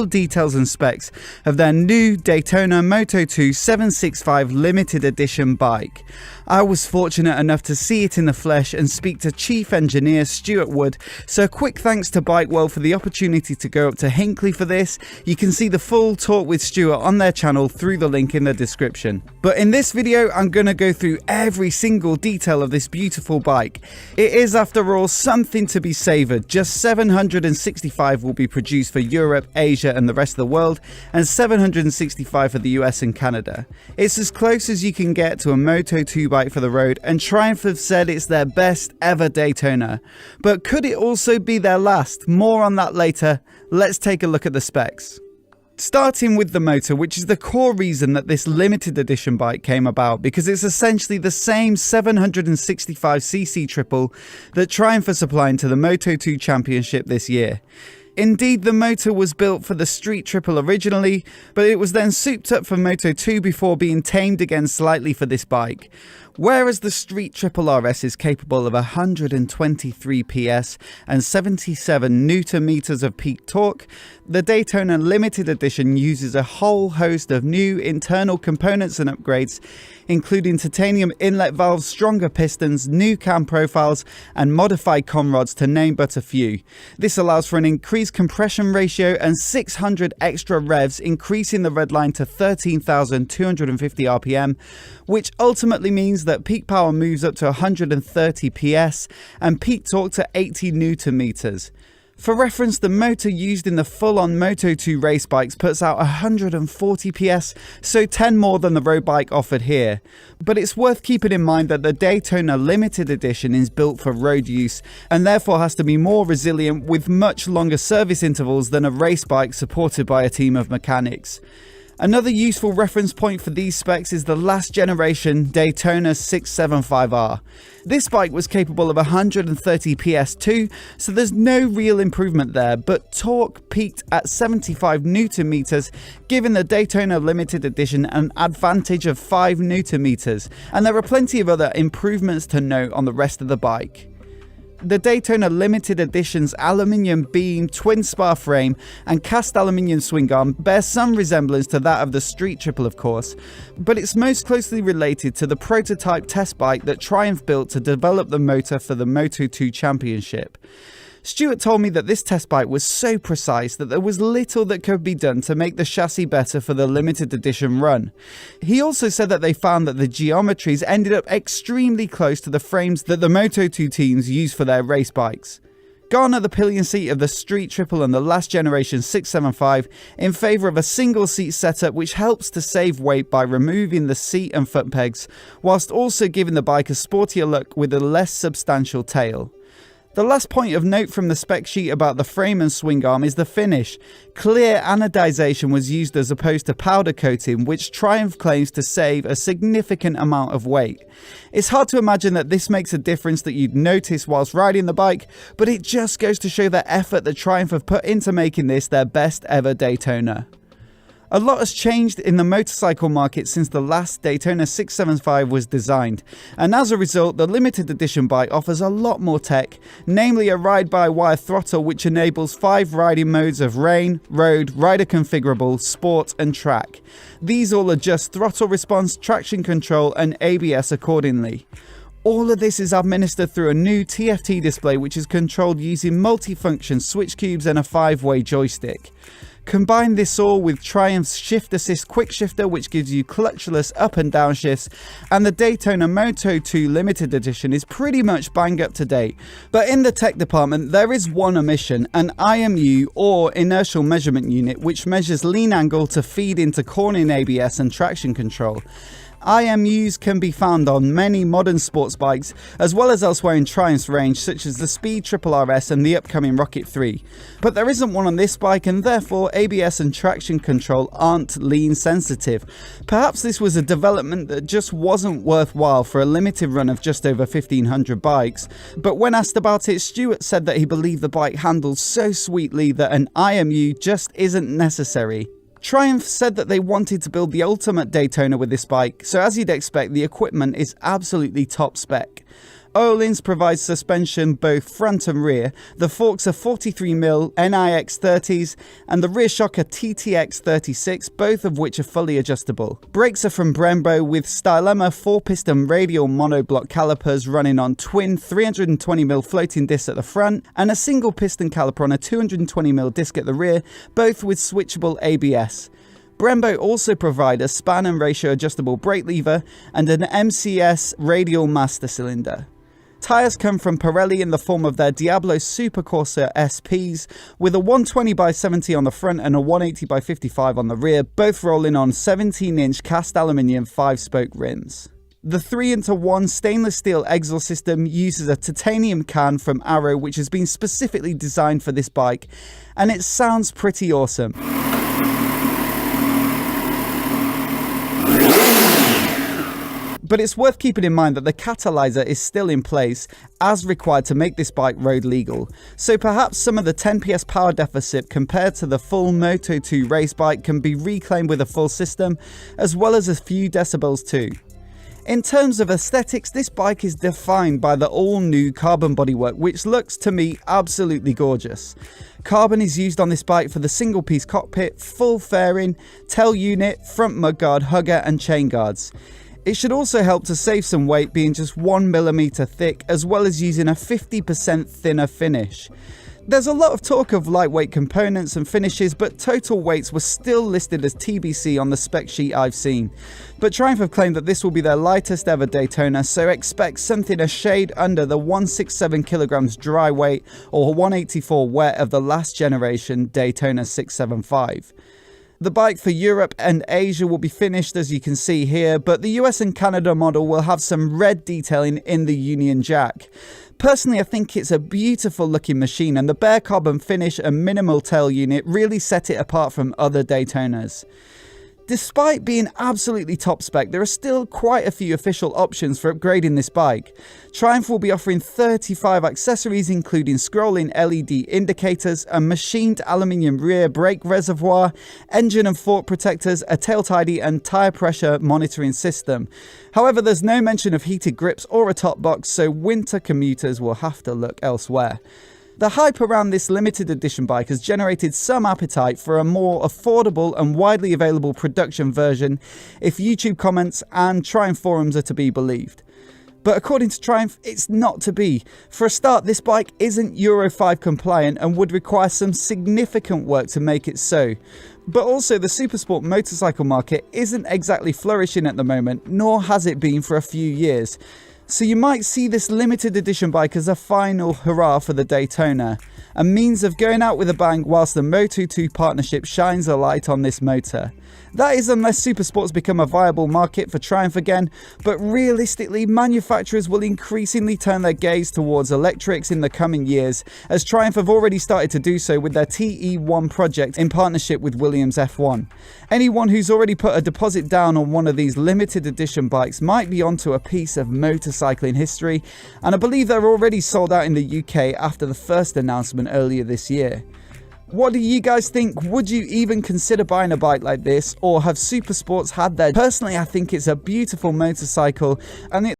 Details and specs of their new Daytona Moto2 765 limited edition bike. I was fortunate enough to see it in the flesh and speak to Chief Engineer Stuart Wood, so a quick thanks to Bike World for the opportunity to go up to Hinckley for this. You can see the full talk with Stuart on their channel through the link in the description. But in this video I'm going to go through every single detail of this beautiful bike. It is after all something to be savoured. Just 765 will be produced for Europe, Asia and the rest of the world, and 765 for the US and Canada. It's as close as you can get to a Moto2 bike for the road, and Triumph have said it's their best ever Daytona. But could it also be their last? More on that later. Let's take a look at the specs. Starting with the motor, which is the core reason that this limited edition bike came about, because it's essentially the same 765cc triple that Triumph are supplying to the Moto2 Championship this year. Indeed, the motor was built for the Street Triple originally, but it was then souped up for Moto2 before being tamed again slightly for this bike. Whereas the Street Triple RS is capable of 123 PS and 77 Nm of peak torque, the Daytona Limited Edition uses a whole host of new internal components and upgrades, including titanium inlet valves, stronger pistons, new cam profiles, and modified conrods, to name but a few. This allows for an increased compression ratio and 600 extra revs, increasing the redline to 13,250 RPM, which ultimately means that peak power moves up to 130 PS and peak torque to 80 Nm. For reference, the motor used in the full-on Moto2 race bikes puts out 140 PS, so 10 more than the road bike offered here. But it's worth keeping in mind that the Daytona Limited Edition is built for road use, and therefore has to be more resilient with much longer service intervals than a race bike supported by a team of mechanics. Another useful reference point for these specs is the last generation Daytona 675R. This bike was capable of 130 PS too, so there's no real improvement there, but torque peaked at 75 Nm, giving the Daytona Limited Edition an advantage of 5 Nm, and there are plenty of other improvements to note on the rest of the bike. The Daytona Limited Edition's aluminium beam twin spar frame and cast aluminium swing arm bear some resemblance to that of the Street Triple, of course, but it's most closely related to the prototype test bike that Triumph built to develop the motor for the Moto2 Championship. Stuart told me that this test bike was so precise that there was little that could be done to make the chassis better for the limited edition run. He also said that they found that the geometries ended up extremely close to the frames that the Moto2 teams use for their race bikes. Gone are the pillion seat of the Street Triple and the last generation 675 in favour of a single seat setup, which helps to save weight by removing the seat and foot pegs, whilst also giving the bike a sportier look with a less substantial tail. The last point of note from the spec sheet about the frame and swing arm is the finish. Clear anodization was used as opposed to powder coating, which Triumph claims to save a significant amount of weight. It's hard to imagine that this makes a difference that you'd notice whilst riding the bike, but it just goes to show the effort that Triumph have put into making this their best ever Daytona. A lot has changed in the motorcycle market since the last Daytona 675 was designed, and as a result the limited edition bike offers a lot more tech, namely a ride-by-wire throttle which enables 5 riding modes of rain, road, rider configurable, sport and track. These all adjust throttle response, traction control and ABS accordingly. All of this is administered through a new TFT display which is controlled using multifunction switch cubes and a 5-way joystick. Combine this all with Triumph's Shift Assist quick shifter, which gives you clutchless up and down shifts, and the Daytona Moto2 Limited Edition is pretty much bang up to date. But in the tech department there is one omission, an IMU or inertial measurement unit, which measures lean angle to feed into cornering ABS and traction control. IMUs can be found on many modern sports bikes, as well as elsewhere in Triumph's range, such as the Speed Triple RS and the upcoming Rocket 3. But there isn't one on this bike, and therefore ABS and traction control aren't lean sensitive. Perhaps this was a development that just wasn't worthwhile for a limited run of just over 1,500 bikes. But when asked about it, Stewart said that he believed the bike handles so sweetly that an IMU just isn't necessary. Triumph said that they wanted to build the ultimate Daytona with this bike, so as you'd expect, the equipment is absolutely top spec. Öhlins provides suspension both front and rear, the forks are 43mm NIX30s and the rear shock are TTX36, both of which are fully adjustable. Brakes are from Brembo with Stylema 4-piston radial monoblock calipers running on twin 320mm floating discs at the front and a single piston caliper on a 220mm disc at the rear, both with switchable ABS. Brembo also provide a span and ratio adjustable brake lever and an MCS radial master cylinder. Tyres come from Pirelli in the form of their Diablo Supercorsa SPs, with a 120x70 on the front and a 180x55 on the rear, both rolling on 17-inch cast aluminium 5-spoke rims. The 3-into-1 stainless steel exhaust system uses a titanium can from Arrow, which has been specifically designed for this bike, and it sounds pretty awesome. But it's worth keeping in mind that the catalyzer is still in place as required to make this bike road legal, so perhaps some of the 10 PS power deficit compared to the full Moto2 race bike can be reclaimed with a full system, as well as a few decibels too. In terms of aesthetics, this bike is defined by the all-new carbon bodywork, which looks to me absolutely gorgeous. Carbon is used on this bike for the single-piece cockpit, full fairing, tail unit, front mudguard, hugger and chain guards. It should also help to save some weight, being just 1mm thick, as well as using a 50% thinner finish. There's a lot of talk of lightweight components and finishes, but total weights were still listed as TBC on the spec sheet I've seen. But Triumph have claimed that this will be their lightest ever Daytona, so expect something a shade under the 167kg dry weight or 184 wet of the last generation Daytona 675. The bike for Europe and Asia will be finished as you can see here, but the US and Canada model will have some red detailing in the Union Jack. Personally, I think it's a beautiful looking machine, and the bare carbon finish and minimal tail unit really set it apart from other Daytonas. Despite being absolutely top spec, there are still quite a few official options for upgrading this bike. Triumph will be offering 35 accessories including scrolling LED indicators, a machined aluminium rear brake reservoir, engine and fork protectors, a tail tidy and tyre pressure monitoring system. However, there's no mention of heated grips or a top box, so winter commuters will have to look elsewhere. The hype around this limited edition bike has generated some appetite for a more affordable and widely available production version, if YouTube comments and Triumph forums are to be believed. But according to Triumph, it's not to be. For a start, this bike isn't Euro 5 compliant and would require some significant work to make it so. But also, the supersport motorcycle market isn't exactly flourishing at the moment, nor has it been for a few years. So you might see this limited edition bike as a final hurrah for the Daytona, a means of going out with a bang whilst the Moto2 partnership shines a light on this motor. That is unless supersports become a viable market for Triumph again, but realistically manufacturers will increasingly turn their gaze towards electrics in the coming years, as Triumph have already started to do so with their TE1 project in partnership with Williams F1. Anyone who's already put a deposit down on one of these limited edition bikes might be onto a piece of motorcycling history, and I believe they're already sold out in the UK after the first announcement earlier this year. What do you guys think? Would you even consider buying a bike like this, or have supersports had their? Personally, I think it's a beautiful motorcycle, and